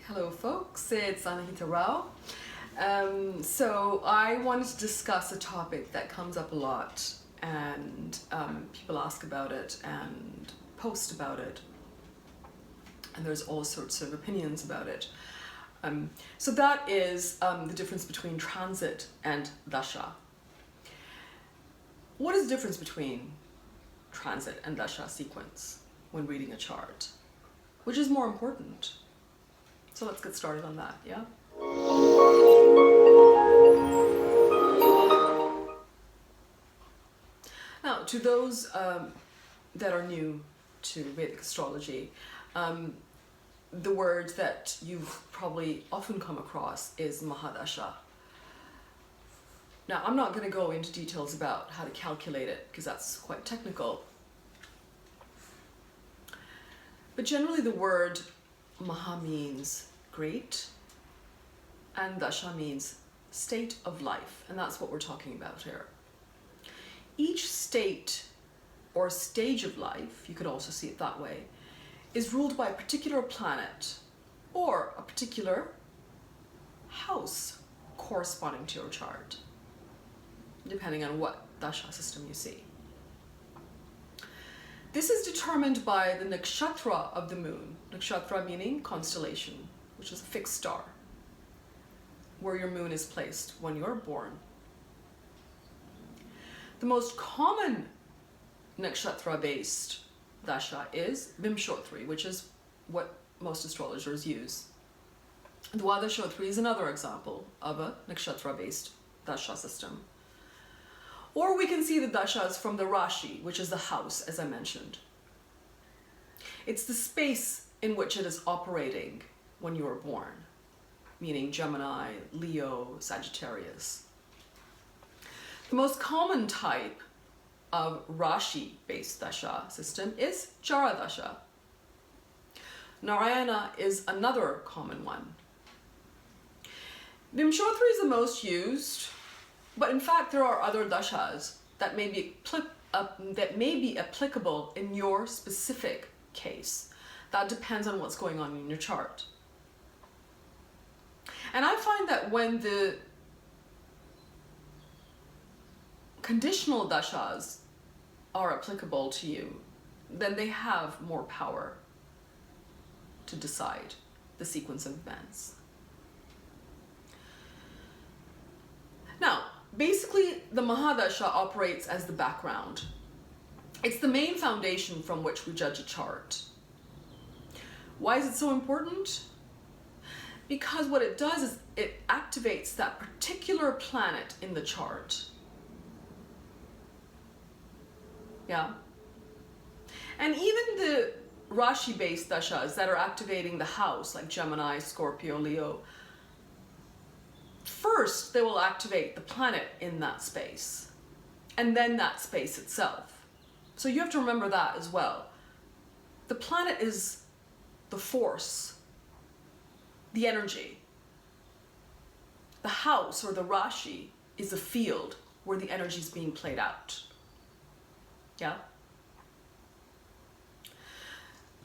Hello folks, it's Anahita Rao. So I wanted to discuss a topic that comes up a lot and people ask about it and post about it, and there's all sorts of opinions about it. So that is the difference between transit and Dasha. What is the difference between transit and Dasha sequence when reading a chart? Which is more important? So let's get started on that, yeah? Now, to those that are new to Vedic astrology, the word that you've probably often come across is Mahadasha. Now, I'm not going to go into details about how to calculate it because that's quite technical. But generally the word Maha means great, and Dasha means state of life, and that's what we're talking about here. Each state or stage of life, you could also see it that way, is ruled by a particular planet or a particular house corresponding to your chart, depending on what Dasha system you see. This is determined by the nakshatra of the moon. Nakshatra meaning constellation, which is a fixed star, where your moon is placed when you're born. The most common nakshatra-based dasha is Vimshottari, which is what most astrologers use. Dwadashottari is another example of a nakshatra-based dasha system. Or we can see the dashas from the Rashi, which is the house, as I mentioned. It's the space in which it is operating when you were born, meaning Gemini, Leo, Sagittarius. The most common type of Rashi-based dasha system is Jara dasha. Narayana is another common one. Vimshottari is the most used, but in fact there are other dashas that may be applicable in your specific case. That depends on what's going on in your chart. And I find that when the conditional dashas are applicable to you, then they have more power to decide the sequence of events. Now, basically, the Mahadasha operates as the background. It's the main foundation from which we judge a chart. Why is it so important? Because what it does is it activates that particular planet in the chart. Yeah? And even the Rashi-based dashas that are activating the house, like Gemini, Scorpio, Leo, first, they will activate the planet in that space, and then that space itself. So you have to remember that as well. The planet is the force, the energy. The house or the Rashi is a field where the energy is being played out. Yeah?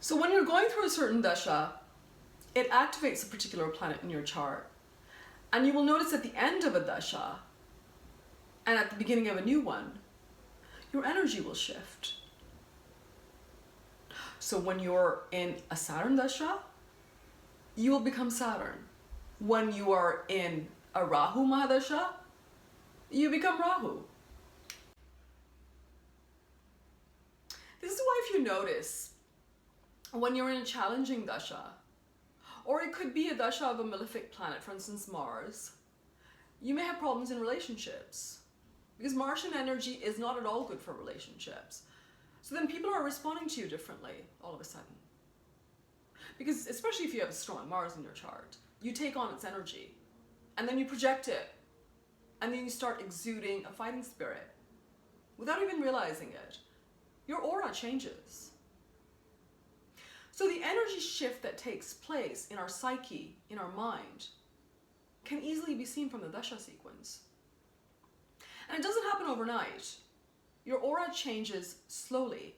So when you're going through a certain dasha, it activates a particular planet in your chart. And you will notice at the end of a dasha and at the beginning of a new one, your energy will shift. So when you're in a Saturn dasha, you will become Saturn. When you are in a Rahu Mahadasha, you become Rahu. This is why if you notice, when you're in a challenging dasha, or it could be a dasha of a malefic planet, for instance Mars, you may have problems in relationships because Martian energy is not at all good for relationships. So then people are responding to you differently all of a sudden. Because especially if you have a strong Mars in your chart, you take on its energy and then you project it and then you start exuding a fighting spirit without even realizing it. Your aura changes. So the energy shift that takes place in our psyche, in our mind, can easily be seen from the dasha sequence. And it doesn't happen overnight. Your aura changes slowly.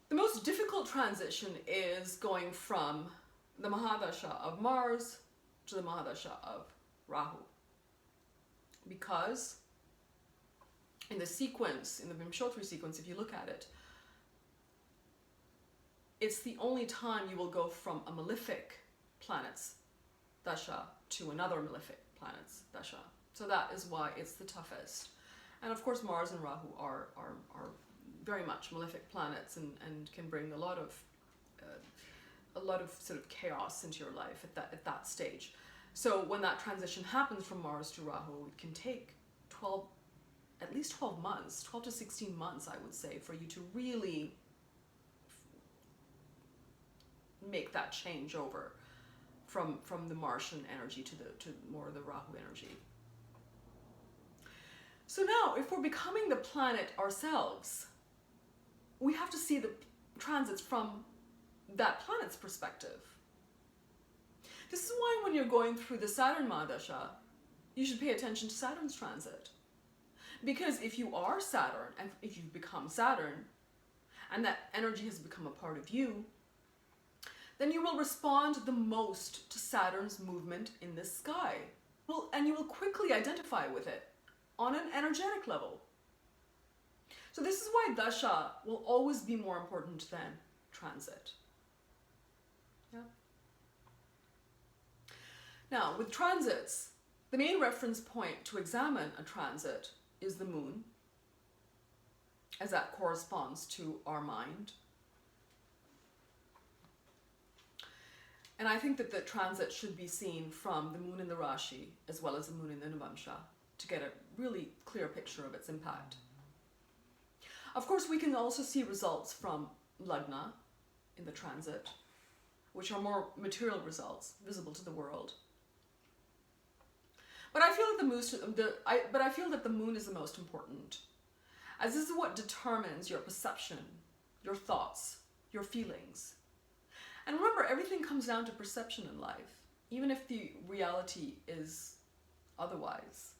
The most difficult transition is going from the Mahadasha of Mars to the Mahadasha of Rahu. Because in the sequence, in the Vimshottari sequence, if you look at it, it's the only time you will go from a malefic planet's dasha to another malefic planet's dasha. So that is why it's the toughest. And of course Mars and Rahu are very much malefic planets and can bring a lot of sort of chaos into your life at that stage. So when that transition happens from Mars to Rahu, it can take at least 12 months, 12 to 16 months, I would say, for you to really make that change over from the Martian energy to more of the Rahu energy. So now, if we're becoming the planet ourselves, we have to see the transits from that planet's perspective. This is why when you're going through the Saturn Mahadasha, you should pay attention to Saturn's transit. Because if you are Saturn, and if you've become Saturn, and that energy has become a part of you, then you will respond the most to Saturn's movement in the sky. And you will quickly identify with it on an energetic level. So this is why Dasha will always be more important than transit. Yeah. Now, with transits, the main reference point to examine a transit is the moon, as that corresponds to our mind. And I think that the transit should be seen from the moon in the Rashi as well as the moon in the Navamsha to get a really clear picture of its impact. Of course, we can also see results from Lagna in the transit, which are more material results visible to the world. But I feel that the moon is the most important, as this is what determines your perception, your thoughts, your feelings. And remember, everything comes down to perception in life, even if the reality is otherwise.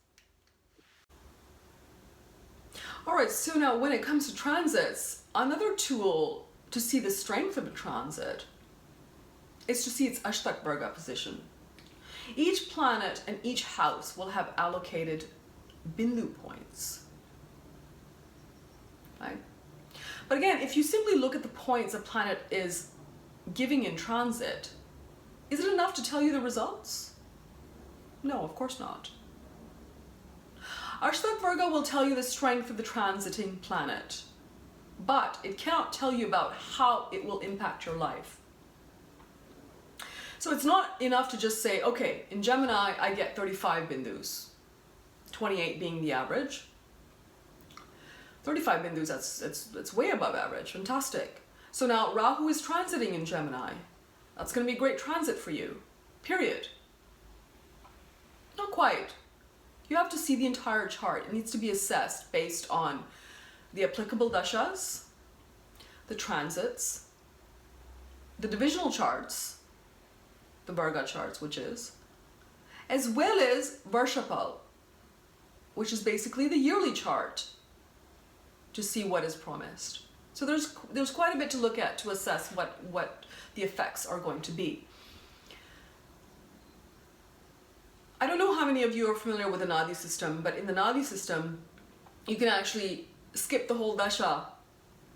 Alright, so now when it comes to transits, another tool to see the strength of a transit is to see its Ashtak Varga position. Each planet and each house will have allocated Bindu points. Right? But again, if you simply look at the points a planet is giving in transit, is it enough to tell you the results? No, of course not. Ashtak Varga will tell you the strength of the transiting planet, but it cannot tell you about how it will impact your life. So it's not enough to just say, okay, in Gemini I get 35 bindus, 28 being the average. 35 bindus, that's way above average, fantastic. So now Rahu is transiting in Gemini. That's going to be a great transit for you, period. Not quite. You have to see the entire chart. It needs to be assessed based on the applicable dashas, the transits, the divisional charts, the Varga charts, as well as Varshapal, which is basically the yearly chart, to see what is promised. So there's quite a bit to look at to assess what the effects are going to be. I don't know how many of you are familiar with the Nadi system, but in the Nadi system, you can actually skip the whole Dasha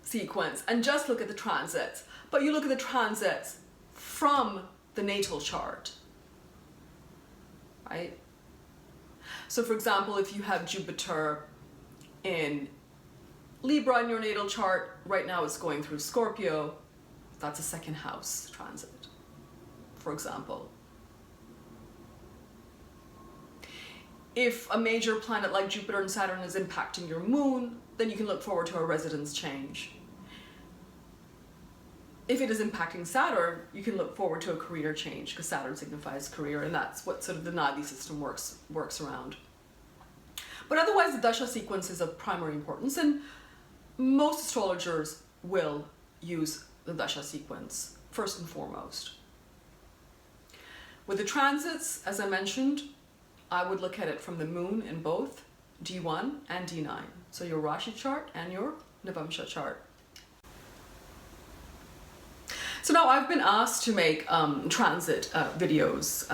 sequence and just look at the transits. But you look at the transits from the natal chart, right? So for example, if you have Jupiter in Libra in your natal chart, right now it's going through Scorpio, that's a second house transit, for example. If a major planet like Jupiter and Saturn is impacting your moon, then you can look forward to a residence change. If it is impacting Saturn, you can look forward to a career change, because Saturn signifies career, and that's what sort of the Nadi system works around. But otherwise, the Dasha sequence is of primary importance, and most astrologers will use the Dasha sequence first and foremost. With the transits, as I mentioned, I would look at it from the moon in both D1 and D9. So your Rashi chart and your Navamsha chart. So now I've been asked to make transit videos,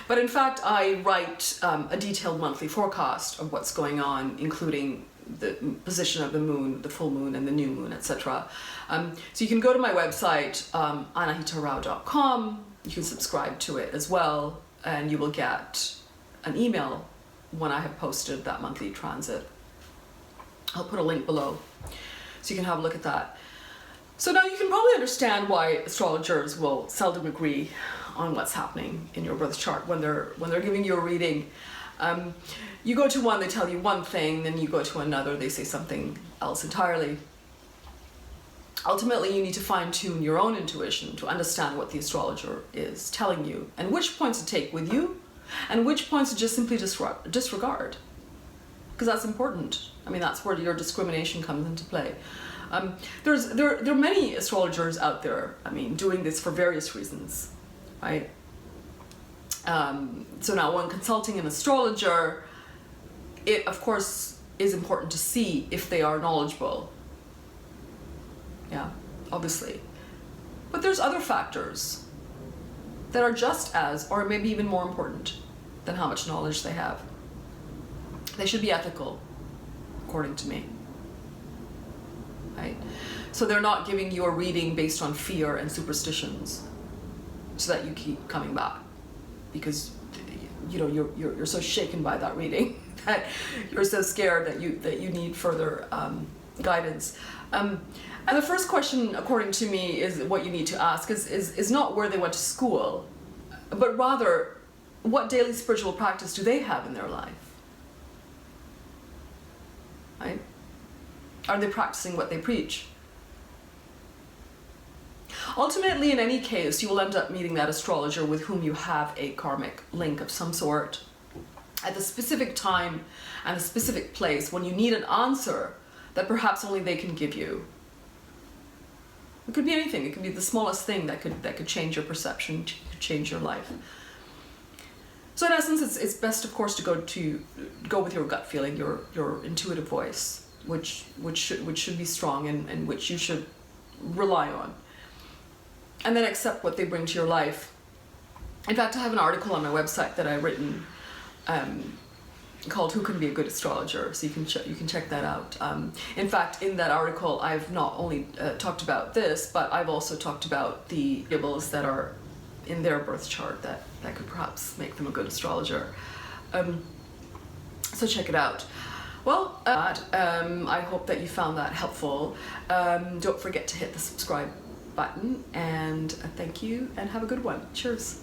but in fact I write a detailed monthly forecast of what's going on, including the position of the moon, the full moon and the new moon, etc. So you can go to my website, anahitarao.com, you can subscribe to it as well, and you will get an email when I have posted that monthly transit. I'll put a link below so you can have a look at that. So now you can probably understand why astrologers will seldom agree on what's happening in your birth chart when they're giving you a reading. You go to one, they tell you one thing, then you go to another, they say something else entirely. Ultimately, you need to fine-tune your own intuition to understand what the astrologer is telling you, and which points to take with you, and which points to just simply disregard. Because that's important. I mean, that's where your discrimination comes into play. There are many astrologers out there, I mean, doing this for various reasons, right? So now when consulting an astrologer, it of course is important to see if they are knowledgeable. Yeah, obviously. But there's other factors that are just as, or maybe even more important than how much knowledge they have. They should be ethical, according to me. Right? So they're not giving you a reading based on fear and superstitions so that you keep coming back because you're so shaken by that reading that you're so scared that you need further guidance. And the first question, according to me, is what you need to ask is not where they went to school, but rather what daily spiritual practice do they have in their life? Right? Are they practicing what they preach? Ultimately, in any case, you will end up meeting that astrologer with whom you have a karmic link of some sort at the specific time and a specific place when you need an answer that perhaps only they can give you. It could be anything. It could be the smallest thing that could change your perception, change your life. So in essence, it's best, of course, to go with your gut feeling, your intuitive voice, which should be strong and which you should rely on, and then accept what they bring to your life. In fact, I have an article on my website that I've written called "Who Can Be a Good Astrologer," so you can check that out. In fact, in that article, I've not only talked about this, but I've also talked about the variables that are in their birth chart that could perhaps make them a good astrologer. So check it out. Well, I hope that you found that helpful. Don't forget to hit the subscribe button, and thank you, and have a good one. Cheers.